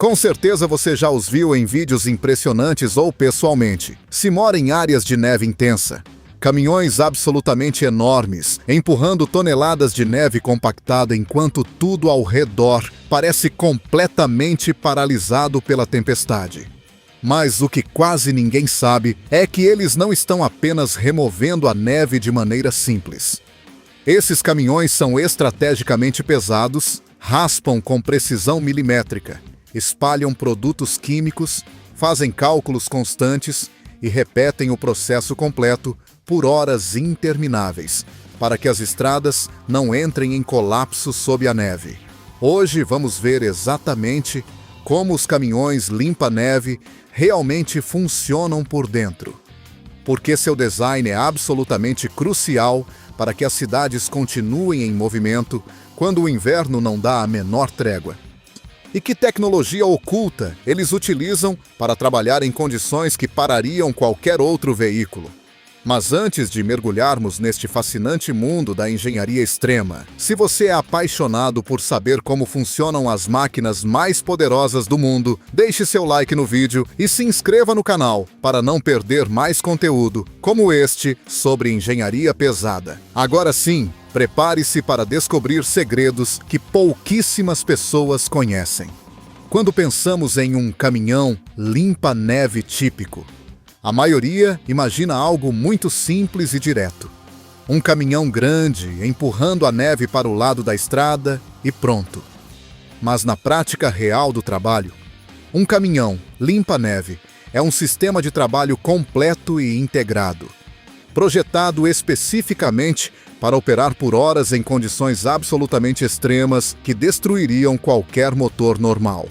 Com certeza você já os viu em vídeos impressionantes ou pessoalmente. Se mora em áreas de neve intensa, caminhões absolutamente enormes, empurrando toneladas de neve compactada enquanto tudo ao redor parece completamente paralisado pela tempestade. Mas o que quase ninguém sabe é que eles não estão apenas removendo a neve de maneira simples. Esses caminhões são estrategicamente pesados, raspam com precisão milimétrica, espalham produtos químicos, fazem cálculos constantes e repetem o processo completo por horas intermináveis, para que as estradas não entrem em colapso sob a neve. Hoje vamos ver exatamente como os caminhões limpa-neve realmente funcionam por dentro, porque seu design é absolutamente crucial para que as cidades continuem em movimento quando o inverno não dá a menor trégua. E que tecnologia oculta eles utilizam para trabalhar em condições que parariam qualquer outro veículo. Mas antes de mergulharmos neste fascinante mundo da engenharia extrema, se você é apaixonado por saber como funcionam as máquinas mais poderosas do mundo, deixe seu like no vídeo e se inscreva no canal para não perder mais conteúdo como este sobre engenharia pesada. Agora sim, prepare-se para descobrir segredos que pouquíssimas pessoas conhecem. Quando pensamos em um caminhão limpa-neve típico, a maioria imagina algo muito simples e direto. Um caminhão grande empurrando a neve para o lado da estrada e pronto. Mas na prática real do trabalho, um caminhão limpa-neve é um sistema de trabalho completo e integrado, projetado especificamente para operar por horas em condições absolutamente extremas que destruiriam qualquer motor normal.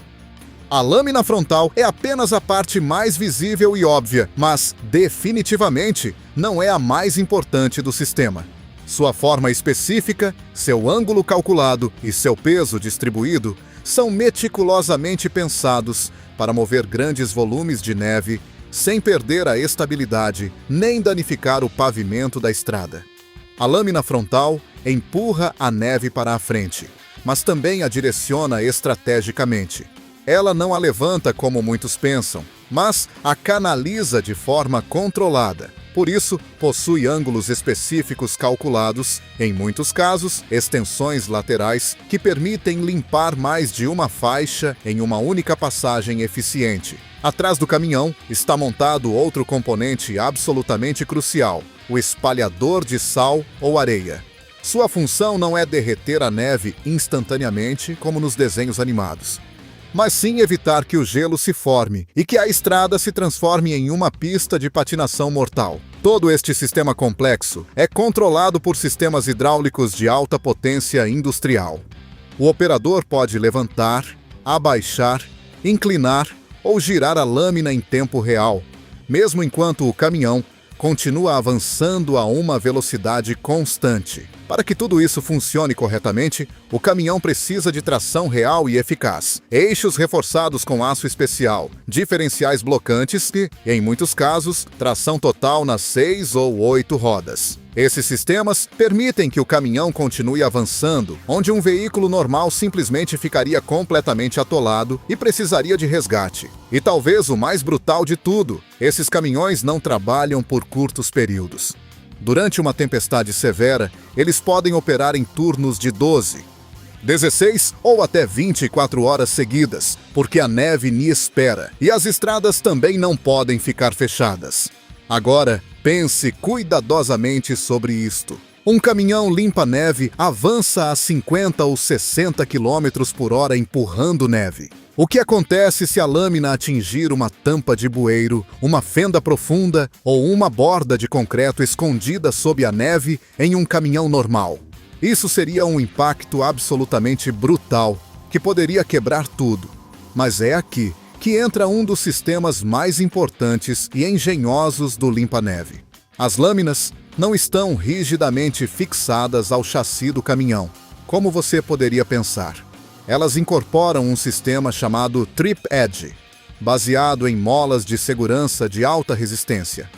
A lâmina frontal é apenas a parte mais visível e óbvia, mas, definitivamente, não é a mais importante do sistema. Sua forma específica, seu ângulo calculado e seu peso distribuído são meticulosamente pensados para mover grandes volumes de neve sem perder a estabilidade nem danificar o pavimento da estrada. A lâmina frontal empurra a neve para a frente, mas também a direciona estrategicamente. Ela não a levanta como muitos pensam, mas a canaliza de forma controlada. Por isso, possui ângulos específicos calculados, em muitos casos, extensões laterais que permitem limpar mais de uma faixa em uma única passagem eficiente. Atrás do caminhão está montado outro componente absolutamente crucial, o espalhador de sal ou areia. Sua função não é derreter a neve instantaneamente, como nos desenhos animados, mas sim evitar que o gelo se forme e que a estrada se transforme em uma pista de patinação mortal. Todo este sistema complexo é controlado por sistemas hidráulicos de alta potência industrial. O operador pode levantar, abaixar, inclinar ou girar a lâmina em tempo real, mesmo enquanto o caminhão continua avançando a uma velocidade constante. Para que tudo isso funcione corretamente, o caminhão precisa de tração real e eficaz, eixos reforçados com aço especial, diferenciais blocantes e, em muitos casos, tração total nas 6 ou 8 rodas. Esses sistemas permitem que o caminhão continue avançando, onde um veículo normal simplesmente ficaria completamente atolado e precisaria de resgate. E talvez o mais brutal de tudo, esses caminhões não trabalham por curtos períodos. Durante uma tempestade severa, eles podem operar em turnos de 12, 16 ou até 24 horas seguidas, porque a neve lhe espera e as estradas também não podem ficar fechadas. Agora, pense cuidadosamente sobre isto. Um caminhão limpa-neve avança a 50 ou 60 km por hora empurrando neve. O que acontece se a lâmina atingir uma tampa de bueiro, uma fenda profunda ou uma borda de concreto escondida sob a neve em um caminhão normal? Isso seria um impacto absolutamente brutal, que poderia quebrar tudo. Mas é aqui que entra um dos sistemas mais importantes e engenhosos do limpa-neve. As lâminas não estão rigidamente fixadas ao chassi do caminhão, como você poderia pensar. Elas incorporam um sistema chamado Trip Edge, baseado em molas de segurança de alta resistência.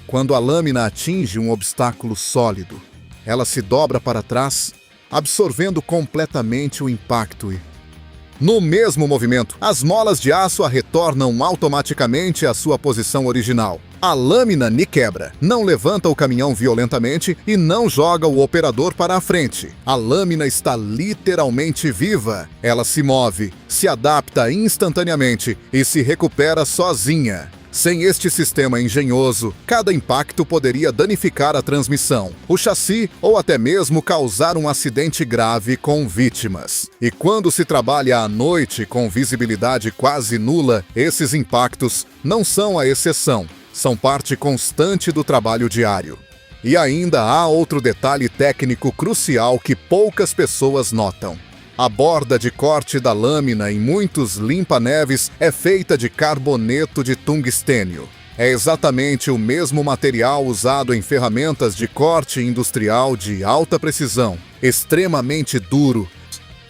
Quando a lâmina atinge um obstáculo sólido, ela se dobra para trás, absorvendo completamente o impacto No mesmo movimento, as molas de aço a retornam automaticamente à sua posição original. A lâmina ni quebra, não levanta o caminhão violentamente e não joga o operador para a frente. A lâmina está literalmente viva. Ela se move, se adapta instantaneamente e se recupera sozinha. Sem este sistema engenhoso, cada impacto poderia danificar a transmissão, o chassi ou até mesmo causar um acidente grave com vítimas. E quando se trabalha à noite com visibilidade quase nula, esses impactos não são a exceção, são parte constante do trabalho diário. E ainda há outro detalhe técnico crucial que poucas pessoas notam. A borda de corte da lâmina em muitos limpa-neves é feita de carboneto de tungstênio. É exatamente o mesmo material usado em ferramentas de corte industrial de alta precisão, extremamente duro,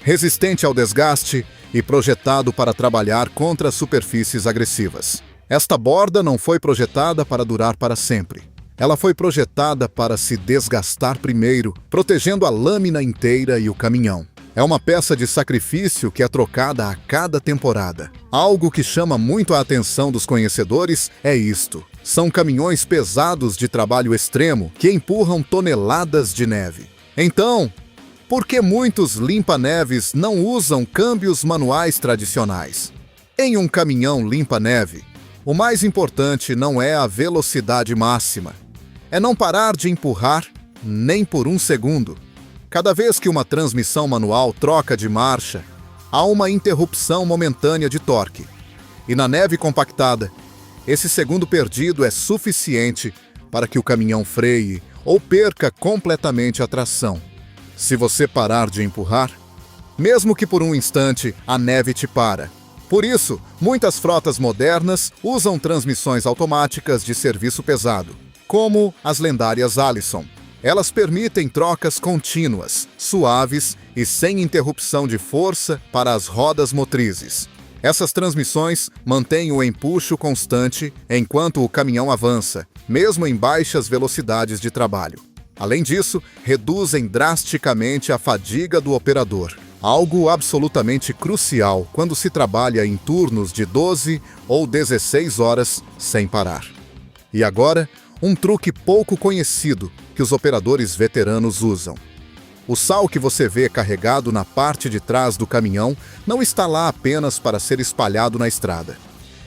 resistente ao desgaste e projetado para trabalhar contra superfícies agressivas. Esta borda não foi projetada para durar para sempre. Ela foi projetada para se desgastar primeiro, protegendo a lâmina inteira e o caminhão. É uma peça de sacrifício que é trocada a cada temporada. Algo que chama muito a atenção dos conhecedores é isto. São caminhões pesados de trabalho extremo que empurram toneladas de neve. Então, por que muitos limpa-neves não usam câmbios manuais tradicionais? Em um caminhão limpa-neve, o mais importante não é a velocidade máxima. É não parar de empurrar nem por um segundo. Cada vez que uma transmissão manual troca de marcha, há uma interrupção momentânea de torque. E na neve compactada, esse segundo perdido é suficiente para que o caminhão freie ou perca completamente a tração. Se você parar de empurrar, mesmo que por um instante, a neve te para. Por isso, muitas frotas modernas usam transmissões automáticas de serviço pesado, como as lendárias Allison. Elas permitem trocas contínuas, suaves e sem interrupção de força para as rodas motrizes. Essas transmissões mantêm o empuxo constante enquanto o caminhão avança, mesmo em baixas velocidades de trabalho. Além disso, reduzem drasticamente a fadiga do operador, algo absolutamente crucial quando se trabalha em turnos de 12 ou 16 horas sem parar. E agora, um truque pouco conhecido que os operadores veteranos usam. O sal que você vê carregado na parte de trás do caminhão não está lá apenas para ser espalhado na estrada.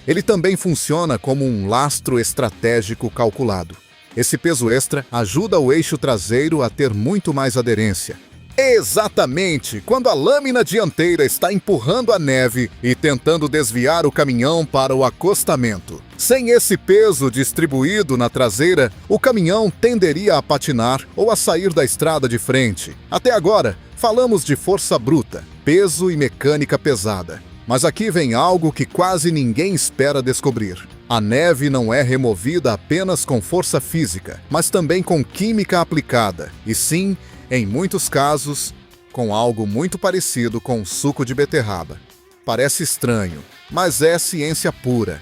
Ele também funciona como um lastro estratégico calculado. Esse peso extra ajuda o eixo traseiro a ter muito mais aderência. Exatamente quando a lâmina dianteira está empurrando a neve e tentando desviar o caminhão para o acostamento. Sem esse peso distribuído na traseira, o caminhão tenderia a patinar ou a sair da estrada de frente. Até agora, falamos de força bruta, peso e mecânica pesada. Mas aqui vem algo que quase ninguém espera descobrir. A neve não é removida apenas com força física, mas também com química aplicada, e sim, em muitos casos, com algo muito parecido com suco de beterraba. Parece estranho, mas é ciência pura.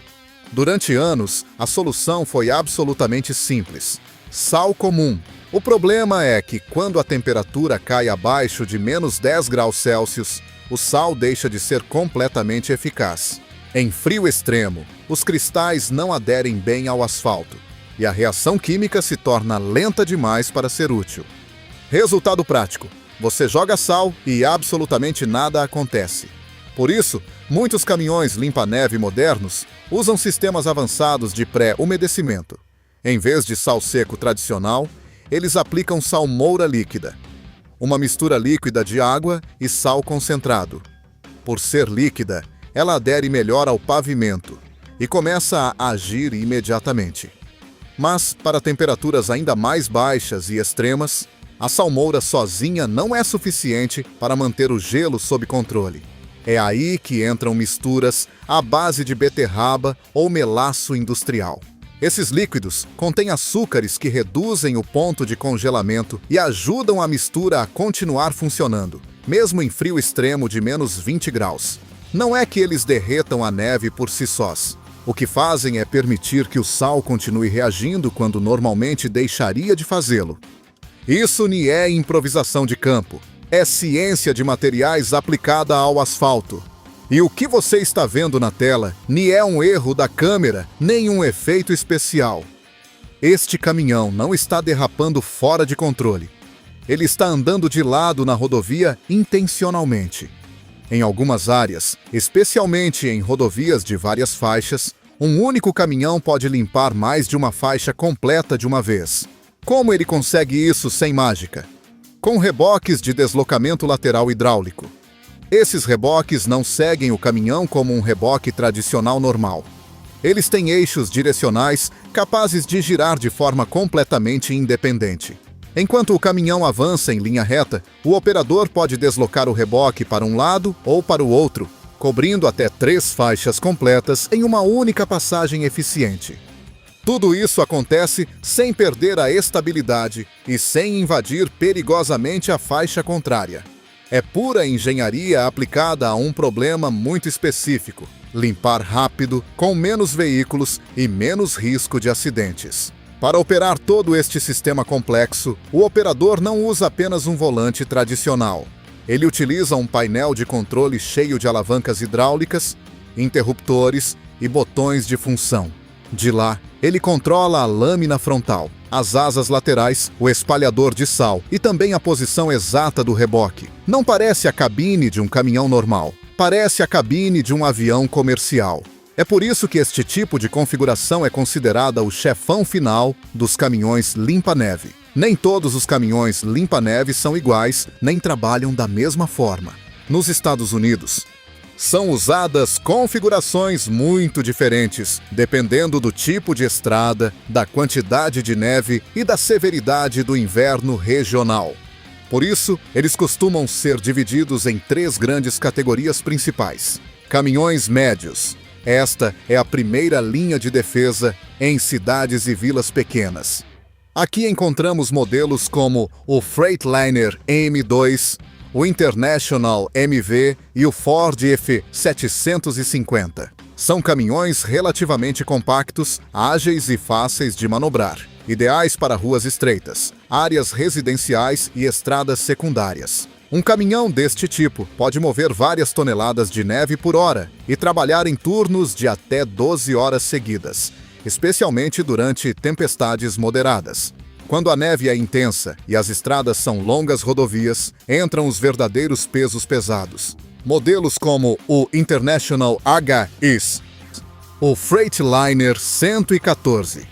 Durante anos, a solução foi absolutamente simples. Sal comum. O problema é que, quando a temperatura cai abaixo de menos 10 graus Celsius, o sal deixa de ser completamente eficaz. Em frio extremo, os cristais não aderem bem ao asfalto, e a reação química se torna lenta demais para ser útil. Resultado prático: você joga sal e absolutamente nada acontece. Por isso, muitos caminhões limpa-neve modernos usam sistemas avançados de pré-umedecimento. Em vez de sal seco tradicional, eles aplicam salmoura líquida, uma mistura líquida de água e sal concentrado. Por ser líquida, ela adere melhor ao pavimento e começa a agir imediatamente. Mas, para temperaturas ainda mais baixas e extremas, a salmoura sozinha não é suficiente para manter o gelo sob controle. É aí que entram misturas à base de beterraba ou melaço industrial. Esses líquidos contêm açúcares que reduzem o ponto de congelamento e ajudam a mistura a continuar funcionando, mesmo em frio extremo de menos 20 graus. Não é que eles derretam a neve por si sós. O que fazem é permitir que o sal continue reagindo quando normalmente deixaria de fazê-lo. Isso não é improvisação de campo. É ciência de materiais aplicada ao asfalto. E o que você está vendo na tela nem é um erro da câmera, nem um efeito especial. Este caminhão não está derrapando fora de controle. Ele está andando de lado na rodovia intencionalmente. Em algumas áreas, especialmente em rodovias de várias faixas, um único caminhão pode limpar mais de uma faixa completa de uma vez. Como ele consegue isso sem mágica? Com reboques de deslocamento lateral hidráulico. Esses reboques não seguem o caminhão como um reboque tradicional normal. Eles têm eixos direcionais capazes de girar de forma completamente independente. Enquanto o caminhão avança em linha reta, o operador pode deslocar o reboque para um lado ou para o outro, cobrindo até 3 faixas completas em uma única passagem eficiente. Tudo isso acontece sem perder a estabilidade e sem invadir perigosamente a faixa contrária. É pura engenharia aplicada a um problema muito específico: limpar rápido, com menos veículos e menos risco de acidentes. Para operar todo este sistema complexo, o operador não usa apenas um volante tradicional. Ele utiliza um painel de controle cheio de alavancas hidráulicas, interruptores e botões de função. De lá, ele controla a lâmina frontal, as asas laterais, o espalhador de sal e também a posição exata do reboque. Não parece a cabine de um caminhão normal, parece a cabine de um avião comercial. É por isso que este tipo de configuração é considerada o chefão final dos caminhões limpa-neve. Nem todos os caminhões limpa-neve são iguais, nem trabalham da mesma forma. Nos Estados Unidos, são usadas configurações muito diferentes, dependendo do tipo de estrada, da quantidade de neve e da severidade do inverno regional. Por isso, eles costumam ser divididos em 3 grandes categorias principais. Caminhões médios. Esta é a primeira linha de defesa em cidades e vilas pequenas. Aqui encontramos modelos como o Freightliner M2, o International MV e o Ford F750. São caminhões relativamente compactos, ágeis e fáceis de manobrar, ideais para ruas estreitas, áreas residenciais e estradas secundárias. Um caminhão deste tipo pode mover várias toneladas de neve por hora e trabalhar em turnos de até 12 horas seguidas, especialmente durante tempestades moderadas. Quando a neve é intensa e as estradas são longas rodovias, entram os verdadeiros pesos pesados. Modelos como o International HIS, o Freightliner 114,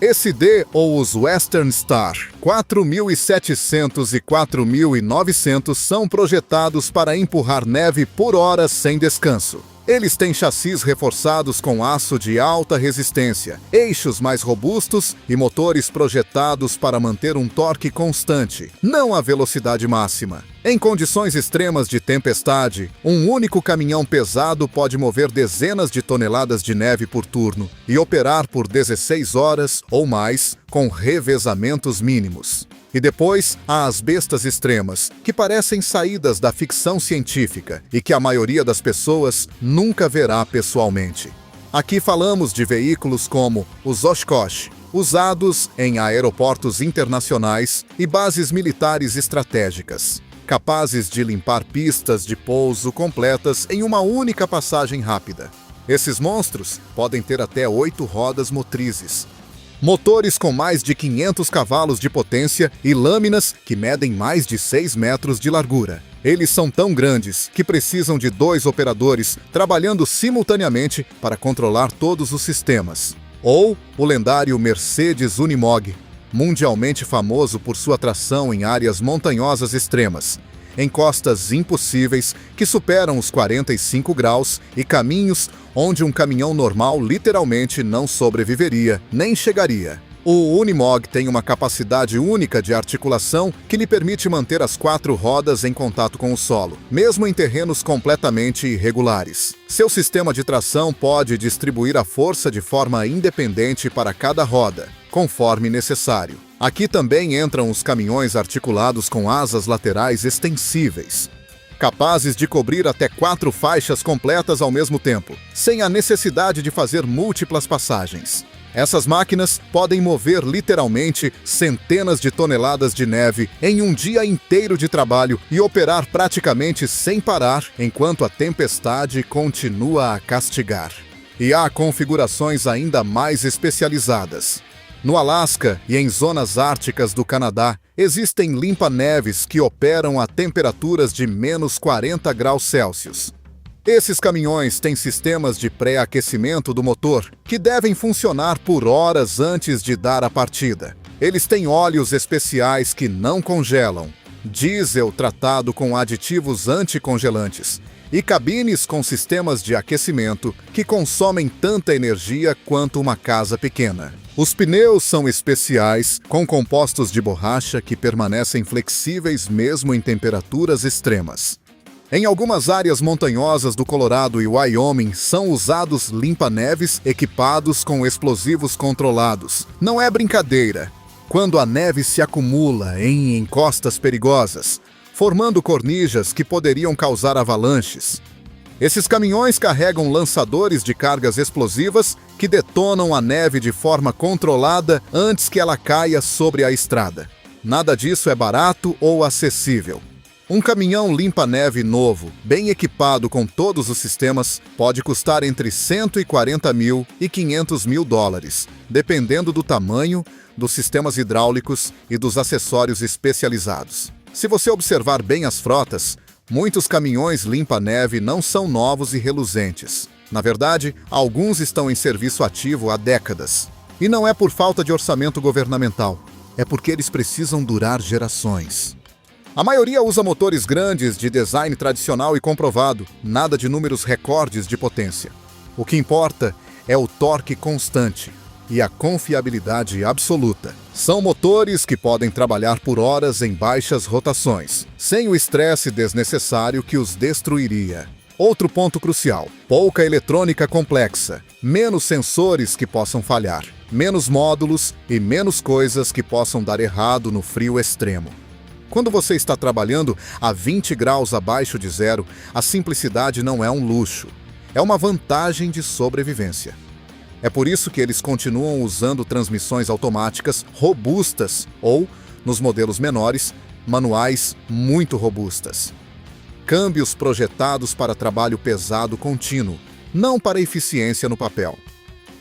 SD ou os Western Star 4700 e 4900 são projetados para empurrar neve por horas sem descanso. Eles têm chassis reforçados com aço de alta resistência, eixos mais robustos e motores projetados para manter um torque constante, não a velocidade máxima. Em condições extremas de tempestade, um único caminhão pesado pode mover dezenas de toneladas de neve por turno e operar por 16 horas ou mais, com revezamentos mínimos. E depois, há as bestas extremas, que parecem saídas da ficção científica e que a maioria das pessoas nunca verá pessoalmente. Aqui falamos de veículos como os Oshkosh, usados em aeroportos internacionais e bases militares estratégicas, capazes de limpar pistas de pouso completas em uma única passagem rápida. Esses monstros podem ter até 8 rodas motrizes, motores com mais de 500 cavalos de potência e lâminas que medem mais de 6 metros de largura. Eles são tão grandes que precisam de 2 operadores trabalhando simultaneamente para controlar todos os sistemas. Ou o lendário Mercedes Unimog, mundialmente famoso por sua tração em áreas montanhosas extremas, em costas impossíveis que superam os 45 graus e caminhos onde um caminhão normal literalmente não sobreviveria, nem chegaria. O Unimog tem uma capacidade única de articulação que lhe permite manter as 4 rodas em contato com o solo, mesmo em terrenos completamente irregulares. Seu sistema de tração pode distribuir a força de forma independente para cada roda, conforme necessário. Aqui também entram os caminhões articulados com asas laterais extensíveis, capazes de cobrir até 4 faixas completas ao mesmo tempo, sem a necessidade de fazer múltiplas passagens. Essas máquinas podem mover literalmente centenas de toneladas de neve em um dia inteiro de trabalho e operar praticamente sem parar enquanto a tempestade continua a castigar. E há configurações ainda mais especializadas. No Alasca e em zonas árticas do Canadá, existem limpa-neves que operam a temperaturas de menos 40 graus Celsius. Esses caminhões têm sistemas de pré-aquecimento do motor, que devem funcionar por horas antes de dar a partida. Eles têm óleos especiais que não congelam, diesel tratado com aditivos anticongelantes e cabines com sistemas de aquecimento que consomem tanta energia quanto uma casa pequena. Os pneus são especiais, com compostos de borracha que permanecem flexíveis mesmo em temperaturas extremas. Em algumas áreas montanhosas do Colorado e Wyoming são usados limpa-neves equipados com explosivos controlados. Não é brincadeira. Quando a neve se acumula em encostas perigosas, formando cornijas que poderiam causar avalanches. Esses caminhões carregam lançadores de cargas explosivas que detonam a neve de forma controlada antes que ela caia sobre a estrada. Nada disso é barato ou acessível. Um caminhão limpa-neve novo, bem equipado com todos os sistemas, pode custar entre 140 mil e 500 mil dólares, dependendo do tamanho, dos sistemas hidráulicos e dos acessórios especializados. Se você observar bem as frotas, muitos caminhões limpa-neve não são novos e reluzentes. Na verdade, alguns estão em serviço ativo há décadas. E não é por falta de orçamento governamental, é porque eles precisam durar gerações. A maioria usa motores grandes de design tradicional e comprovado, nada de números recordes de potência. O que importa é o torque constante e a confiabilidade absoluta. São motores que podem trabalhar por horas em baixas rotações, sem o estresse desnecessário que os destruiria. Outro ponto crucial: pouca eletrônica complexa, menos sensores que possam falhar, menos módulos e menos coisas que possam dar errado no frio extremo. Quando você está trabalhando a 20 graus abaixo de zero, a simplicidade não é um luxo, é uma vantagem de sobrevivência. É por isso que eles continuam usando transmissões automáticas robustas ou, nos modelos menores, manuais muito robustas. Câmbios projetados para trabalho pesado contínuo, não para eficiência no papel.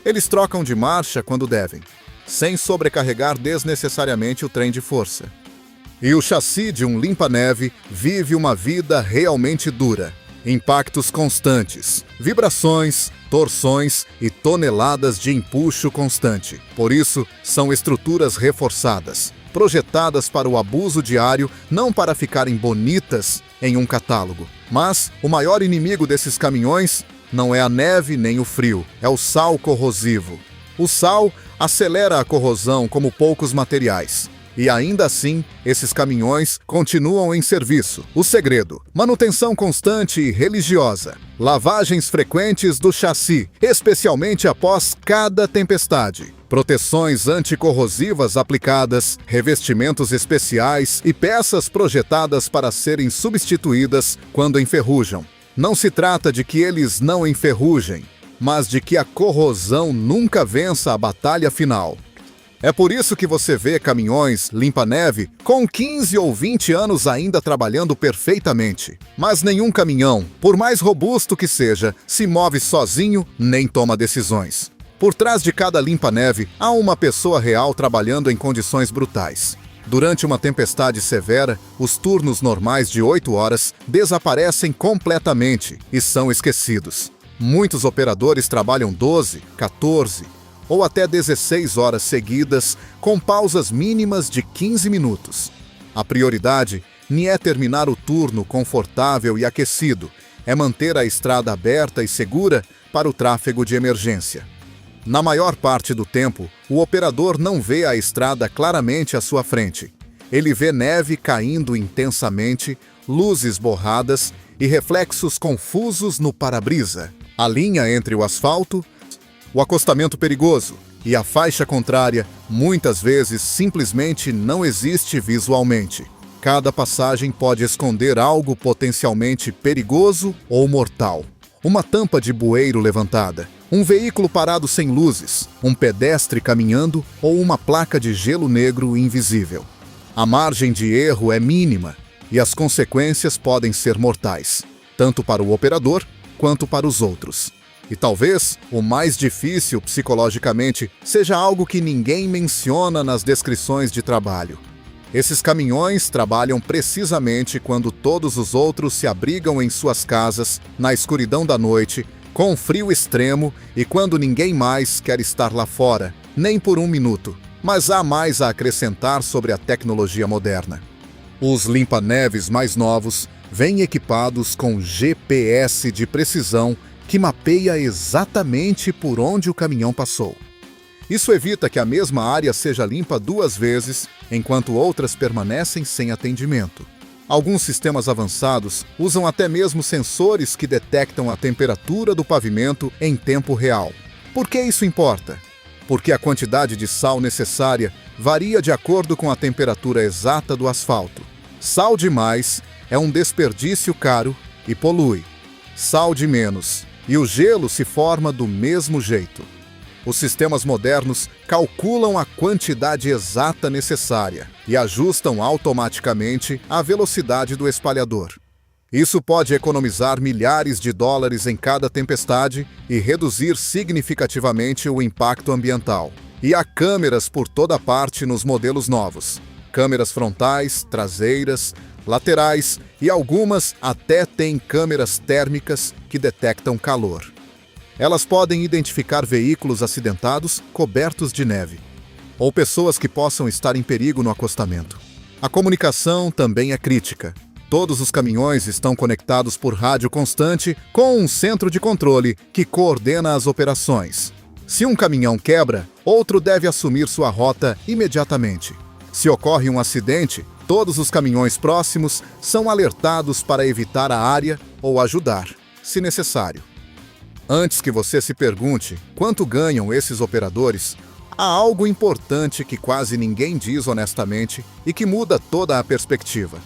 Eles trocam de marcha quando devem, sem sobrecarregar desnecessariamente o trem de força. E o chassi de um limpa-neve vive uma vida realmente dura. Impactos constantes, vibrações, torções e toneladas de empuxo constante. Por isso, são estruturas reforçadas, projetadas para o abuso diário, não para ficarem bonitas em um catálogo. Mas o maior inimigo desses caminhões não é a neve nem o frio, é o sal corrosivo. O sal acelera a corrosão como poucos materiais. E ainda assim, esses caminhões continuam em serviço. O segredo: manutenção constante e religiosa. Lavagens frequentes do chassi, especialmente após cada tempestade. Proteções anticorrosivas aplicadas, revestimentos especiais e peças projetadas para serem substituídas quando enferrujam. Não se trata de que eles não enferrujem, mas de que a corrosão nunca vença a batalha final. É por isso que você vê caminhões limpa-neve com 15 ou 20 anos ainda trabalhando perfeitamente. Mas nenhum caminhão, por mais robusto que seja, se move sozinho nem toma decisões. Por trás de cada limpa-neve, há uma pessoa real trabalhando em condições brutais. Durante uma tempestade severa, os turnos normais de 8 horas desaparecem completamente e são esquecidos. Muitos operadores trabalham 12, 14... ou até 16 horas seguidas, com pausas mínimas de 15 minutos. A prioridade nem é terminar o turno confortável e aquecido, é manter a estrada aberta e segura para o tráfego de emergência. Na maior parte do tempo, o operador não vê a estrada claramente à sua frente. Ele vê neve caindo intensamente, luzes borradas e reflexos confusos no para-brisa. A linha entre o asfalto, o acostamento perigoso e a faixa contrária muitas vezes simplesmente não existe visualmente. Cada passagem pode esconder algo potencialmente perigoso ou mortal. Uma tampa de bueiro levantada, Um veículo parado sem luzes, um pedestre caminhando ou uma placa de gelo negro invisível. A margem de erro é mínima e as consequências podem ser mortais, tanto para o operador quanto para os outros. E talvez o mais difícil psicologicamente seja algo que ninguém menciona nas descrições de trabalho. Esses caminhões trabalham precisamente quando todos os outros se abrigam em suas casas, na escuridão da noite, com frio extremo e quando ninguém mais quer estar lá fora, nem por um minuto. Mas há mais a acrescentar sobre a tecnologia moderna. Os limpa-neves mais novos vêm equipados com GPS de precisão que mapeia exatamente por onde o caminhão passou. Isso evita que a mesma área seja limpa 2 vezes, enquanto outras permanecem sem atendimento. Alguns sistemas avançados usam até mesmo sensores que detectam a temperatura do pavimento em tempo real. Por que isso importa? Porque a quantidade de sal necessária varia de acordo com a temperatura exata do asfalto. Sal demais é um desperdício caro e polui. Sal de menos, e o gelo se forma do mesmo jeito. Os sistemas modernos calculam a quantidade exata necessária e ajustam automaticamente a velocidade do espalhador. Isso pode economizar milhares de dólares em cada tempestade e reduzir significativamente o impacto ambiental. E há câmeras por toda parte nos modelos novos. Câmeras frontais, traseiras, laterais e algumas até têm câmeras térmicas que detectam calor. Elas podem identificar veículos acidentados cobertos de neve, ou pessoas que possam estar em perigo no acostamento. A comunicação também é crítica. Todos os caminhões estão conectados por rádio constante com um centro de controle que coordena as operações. Se um caminhão quebra, outro deve assumir sua rota imediatamente. Se ocorre um acidente, todos os caminhões próximos são alertados para evitar a área ou ajudar, se necessário. Antes que você se pergunte quanto ganham esses operadores, há algo importante que quase ninguém diz honestamente e que muda toda a perspectiva.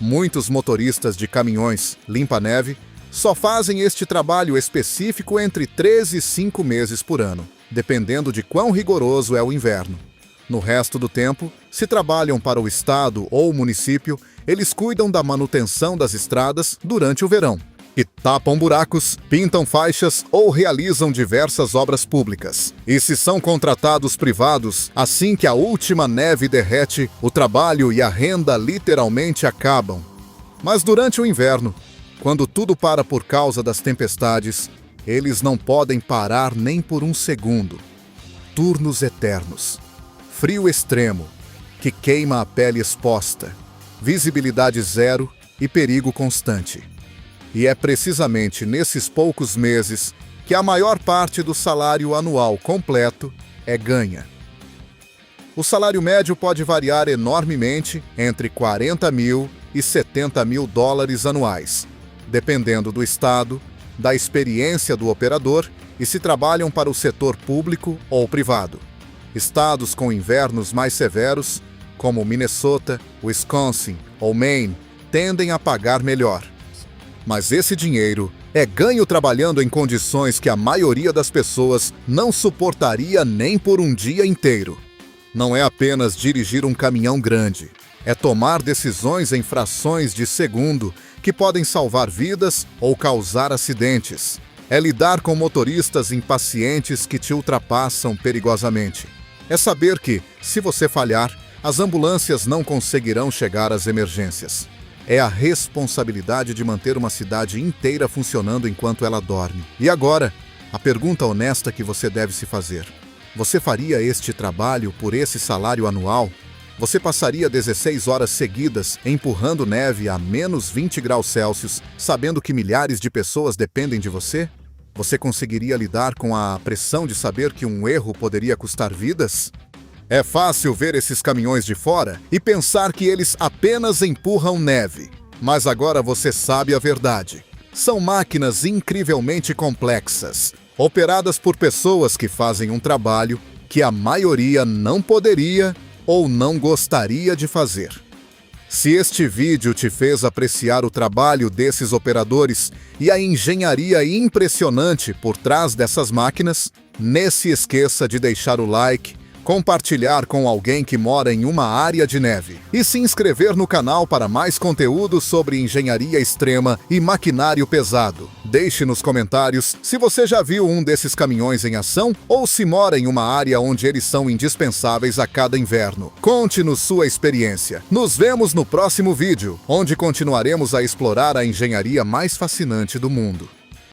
Muitos motoristas de caminhões limpa-neve só fazem este trabalho específico entre 3 e 5 meses por ano, dependendo de quão rigoroso é o inverno. No resto do tempo, se trabalham para o estado ou o município, eles cuidam da manutenção das estradas durante o verão. E tapam buracos, pintam faixas ou realizam diversas obras públicas. E se são contratados privados, assim que a última neve derrete, o trabalho e a renda literalmente acabam. Mas durante o inverno, quando tudo para por causa das tempestades, eles não podem parar nem por um segundo. Turnos eternos. Frio extremo, que queima a pele exposta. Visibilidade zero e perigo constante. E é precisamente nesses poucos meses que a maior parte do salário anual completo é ganha. O salário médio pode variar enormemente entre 40 mil e 70 mil dólares anuais, dependendo do estado, da experiência do operador e se trabalham para o setor público ou privado. Estados com invernos mais severos, como Minnesota, Wisconsin ou Maine, tendem a pagar melhor. Mas esse dinheiro é ganho trabalhando em condições que a maioria das pessoas não suportaria nem por um dia inteiro. Não é apenas dirigir um caminhão grande, é tomar decisões em frações de segundo que podem salvar vidas ou causar acidentes. É lidar com motoristas impacientes que te ultrapassam perigosamente. É saber que, se você falhar, as ambulâncias não conseguirão chegar às emergências. É a responsabilidade de manter uma cidade inteira funcionando enquanto ela dorme. E agora, a pergunta honesta que você deve se fazer. Você faria este trabalho por esse salário anual? Você passaria 16 horas seguidas empurrando neve a menos 20 graus Celsius, sabendo que milhares de pessoas dependem de você? Você conseguiria lidar com a pressão de saber que um erro poderia custar vidas? É fácil ver esses caminhões de fora e pensar que eles apenas empurram neve. Mas agora você sabe a verdade. São máquinas incrivelmente complexas, operadas por pessoas que fazem um trabalho que a maioria não poderia ou não gostaria de fazer. Se este vídeo te fez apreciar o trabalho desses operadores e a engenharia impressionante por trás dessas máquinas, não se esqueça de deixar o like, compartilhar com alguém que mora em uma área de neve e se inscrever no canal para mais conteúdo sobre engenharia extrema e maquinário pesado. Deixe nos comentários se você já viu um desses caminhões em ação ou se mora em uma área onde eles são indispensáveis a cada inverno. Conte-nos sua experiência. Nos vemos no próximo vídeo, onde continuaremos a explorar a engenharia mais fascinante do mundo.